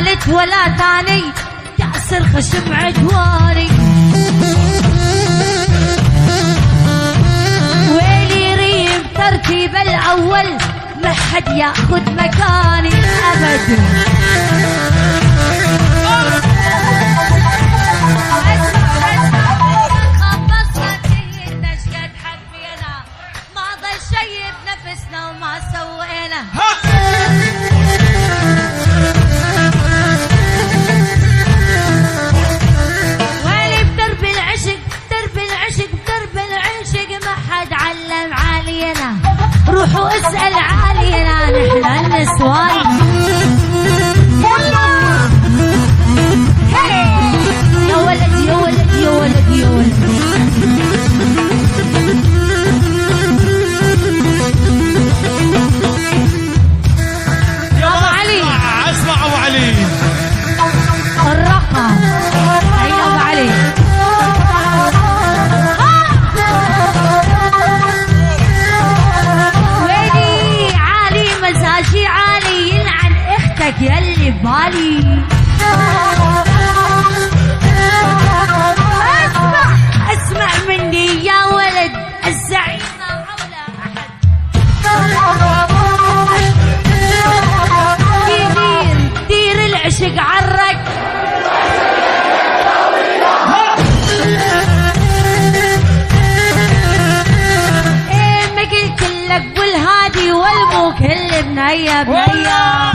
ثالث ولا ثاني كاسر خشم عدواني. ويلي ريم ترتيب الاول ما حد ياخذ مكاني ابدا. نفسنا وما سوينا ويلي بدرب العشق درب العشق درب العشق ما حد علم علينا. روحوا اسأل علينا نحن النسوان. يا ولد يا ولد يا ولد يا ولد. يلي ببالي اسمع مني يا ولد الزعيم ما حوله احد. دير العشق عرق ايه ما قلت لك والهادي والمو كل بنيه بنيه.